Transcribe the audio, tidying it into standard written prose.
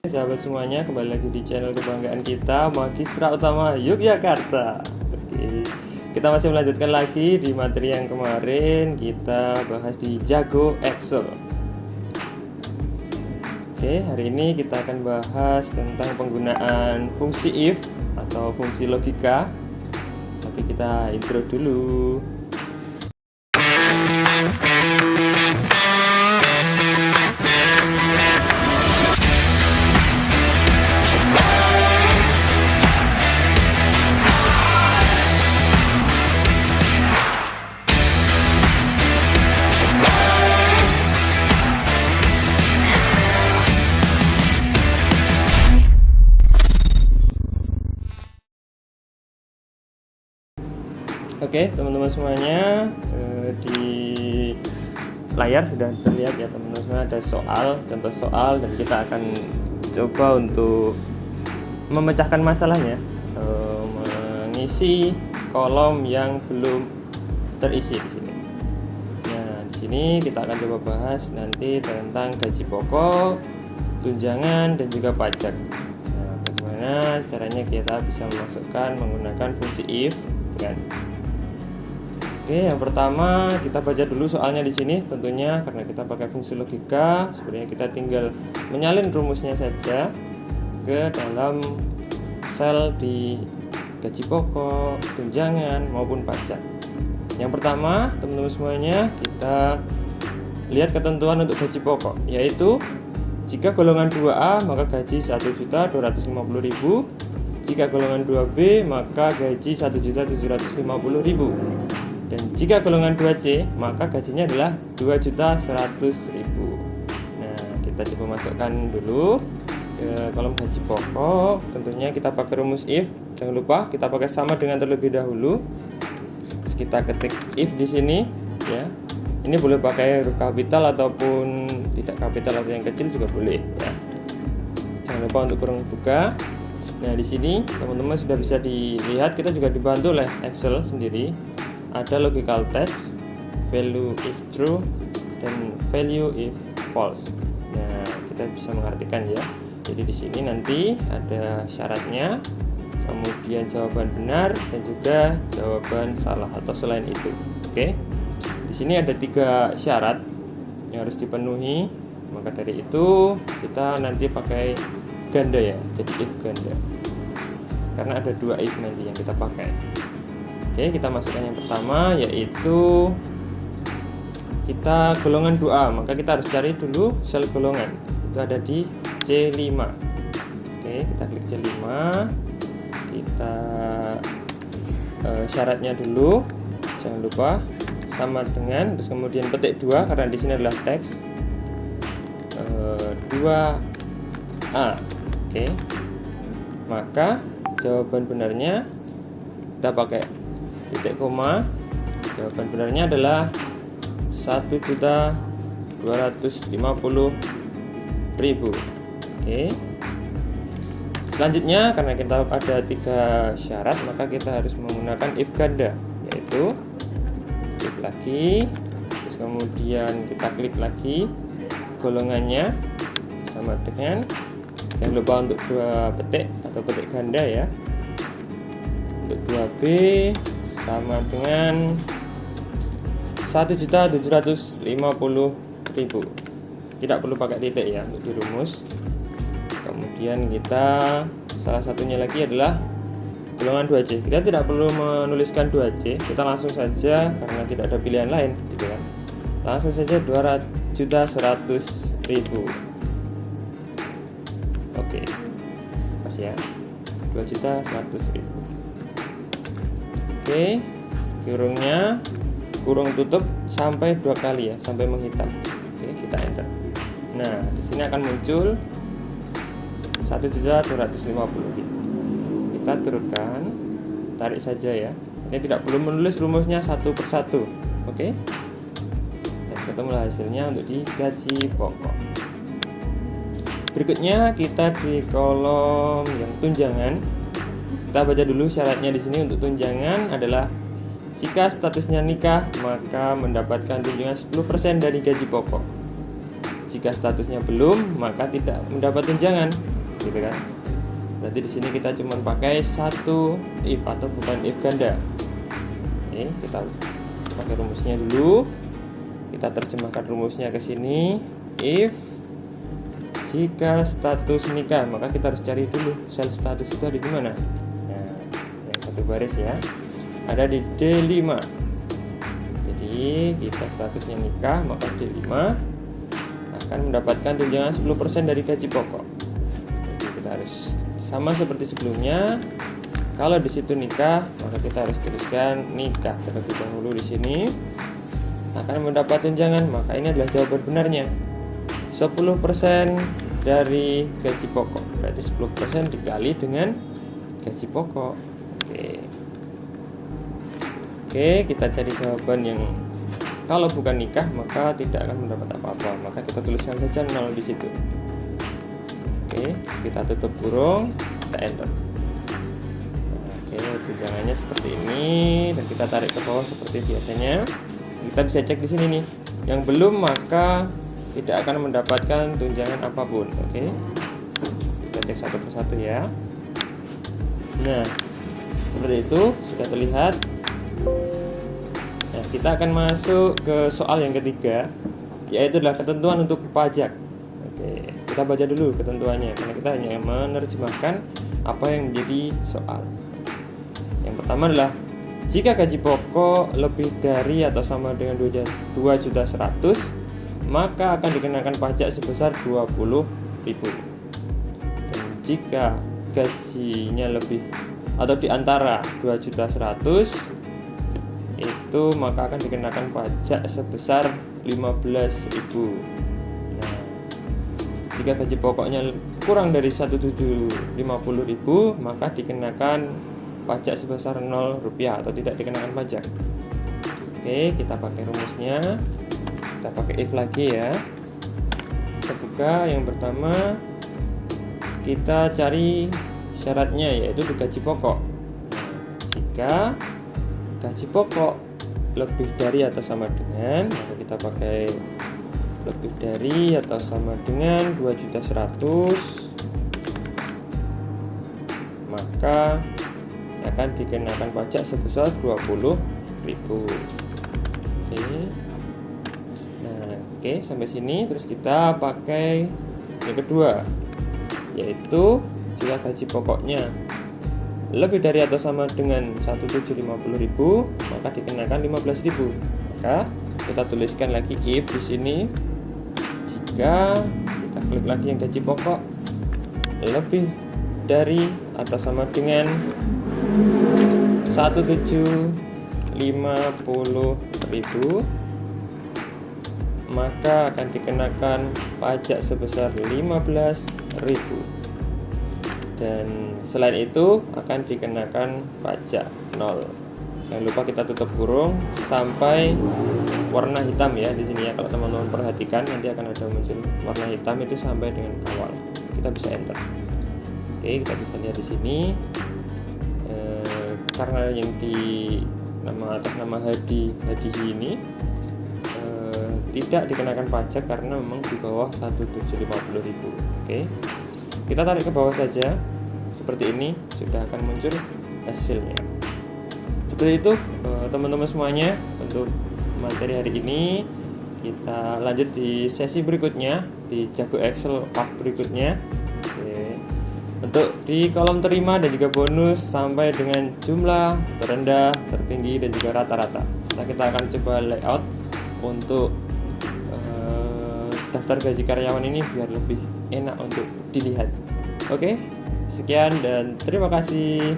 Sahabat semuanya, kembali lagi di channel kebanggaan kita, Magistra Utama Yogyakarta. Oke, kita masih melanjutkan lagi di materi yang kemarin kita bahas di Jago Excel. Oke, hari ini kita akan bahas tentang penggunaan fungsi if atau fungsi logika. Tapi kita intro dulu. Oke, teman-teman semuanya, di layar sudah terlihat ya teman-teman semua, ada contoh soal, dan kita akan coba untuk memecahkan masalahnya, mengisi kolom yang belum terisi di sini. Nah, di sini kita akan coba bahas nanti tentang gaji pokok, tunjangan, dan juga pajak. Nah, bagaimana caranya kita bisa memasukkan menggunakan fungsi if, kan? Oke, yang pertama kita baca dulu soalnya di sini. Tentunya karena kita pakai fungsi logika, sebenarnya kita tinggal menyalin rumusnya saja ke dalam sel di gaji pokok, tunjangan maupun pajak. Yang pertama, teman-teman semuanya, kita lihat ketentuan untuk gaji pokok, yaitu jika golongan 2A maka gaji 1.250.000, jika golongan 2B maka gaji 1.750.000. Dan jika golongan 2C maka gajinya adalah 2.100.000. Nah, kita coba masukkan dulu ke kolom gaji pokok. Tentunya kita pakai rumus if. Jangan lupa kita pakai sama dengan terlebih dahulu. Terus kita ketik if di sini ya. Ini boleh pakai huruf kapital ataupun tidak kapital atau yang kecil juga boleh ya. Jangan lupa untuk kurung buka. Nah, di sini teman-teman sudah bisa dilihat, kita juga dibantu oleh Excel sendiri. Ada logical test, value if true, dan value if false. Nah, kita bisa mengartikan ya. Jadi di sini nanti ada syaratnya, kemudian jawaban benar dan juga jawaban salah atau selain itu. Oke. Di sini ada 3 syarat yang harus dipenuhi. Maka dari itu kita nanti pakai ganda ya. Jadi if ganda. Karena ada 2 if nanti yang kita pakai. Oke, kita masukkan yang pertama, yaitu kita golongan 2A, maka kita harus cari dulu sel golongan. Itu ada di C5. Oke, kita klik C5. Kita syaratnya dulu, jangan lupa sama dengan, terus kemudian petik 2 karena di sini adalah teks 2A. Oke. Maka jawaban benarnya kita pakai titik koma. Jawaban benarnya adalah 1.250.000. Oke. Selanjutnya, karena kita ada 3 syarat, maka kita harus menggunakan if ganda, yaitu klik lagi, terus kemudian kita klik lagi golongannya sama dengan, jangan lupa untuk 2 petik atau petik ganda ya. Untuk 2B sama dengan 1.750.000. Tidak perlu pakai titik ya untuk dirumus. Kemudian kita salah satunya lagi adalah golongan 2C. Kita tidak perlu menuliskan 2C, kita langsung saja karena tidak ada pilihan lain gitu kan. Langsung saja 2.100.000. Oke. Pas ya. 2.100.000. Oke, kurung tutup sampai 2 kali ya, sampai menghitam. Oke, kita enter. Nah, di sini akan muncul 1.250.000. Kita turunkan, tarik saja ya. Ini tidak perlu menulis rumusnya satu persatu. Oke. Dan ketemulah hasilnya untuk di gaji pokok. Berikutnya kita di kolom yang tunjangan. Kita baca dulu syaratnya di sini. Untuk tunjangan adalah jika statusnya nikah maka mendapatkan tunjangan 10% dari gaji pokok. Jika statusnya belum maka tidak mendapat tunjangan. gitu kan. Berarti di sini kita cuma pakai satu if atau bukan if ganda. Oke, kita pakai rumusnya dulu. Kita terjemahkan rumusnya ke sini. If jika status nikah, maka kita harus cari dulu sel status itu ada di mana. Nah, yang satu baris ya, ada di D5. Jadi kita statusnya nikah, maka D5 akan mendapatkan tunjangan 10% dari gaji pokok. Jadi kita harus sama seperti sebelumnya. Kalau di situ nikah, maka kita harus tuliskan nikah terlebih dahulu di sini. Akan mendapat tunjangan, maka ini adalah jawaban benarnya. 10% dari gaji pokok, berarti 10% dikali dengan gaji pokok. Oke, kita cari jawaban yang kalau bukan nikah maka tidak akan mendapat apa-apa, maka kita tuliskan saja 0 di situ. Oke, kita tutup kurung, kita enter. Oke, tunjangannya seperti ini dan kita tarik ke bawah seperti biasanya. Kita bisa cek di sini nih. Yang belum maka tidak akan mendapatkan tunjangan apapun. Oke, kita cek satu persatu ya. Nah, seperti itu sudah terlihat. Nah, kita akan masuk ke soal yang ketiga, yaitu adalah ketentuan untuk pajak. Oke, kita baca dulu ketentuannya karena kita hanya menerjemahkan apa yang menjadi soal. Yang pertama adalah jika gaji pokok lebih dari atau sama dengan 2.100.000, maka akan dikenakan pajak sebesar 20.000. Dan jika gajinya lebih atau di antara 2.100.000 itu, maka akan dikenakan pajak sebesar 15.000. Nah, jika gaji pokoknya kurang dari 1.750.000, maka dikenakan pajak sebesar 0 rupiah atau tidak dikenakan pajak. Oke, kita pakai rumusnya. Kita pakai if lagi ya. Kita buka yang pertama, kita cari syaratnya yaitu di gaji pokok. Jika gaji pokok lebih dari atau sama dengan, maka kita pakai lebih dari atau sama dengan 2.100.000, maka akan dikenakan pajak sebesar 20.000. Oke, sampai sini. Terus kita pakai yang kedua, yaitu jika gaji pokoknya lebih dari atau sama dengan 1.750.000, maka dikenakan 15.000. Maka kita tuliskan lagi if di sini. Jika kita klik lagi yang gaji pokok lebih dari atau sama dengan 1.750.000, maka akan dikenakan pajak sebesar 15.000. Dan selain itu akan dikenakan pajak 0. Jangan lupa kita tutup kurung sampai warna hitam ya di sini ya. Kalau teman-teman perhatikan nanti akan ada muncul warna hitam itu sampai dengan awal. Kita bisa enter. Oke, kita bisa lihat di sini. Karena yang di atas nama Hadi ini tidak dikenakan pajak karena memang di bawah 1.750.000. Oke, kita tarik ke bawah saja seperti ini, sudah akan muncul hasilnya. Seperti itu teman-teman semuanya untuk materi hari ini. Kita lanjut di sesi berikutnya, di Jago Excel part berikutnya. Oke. Untuk di kolom terima dan juga bonus sampai dengan jumlah terendah, tertinggi dan juga rata-rata. Setelah kita akan coba layout untuk daftar gaji karyawan ini biar lebih enak untuk dilihat. Oke, sekian dan terima kasih.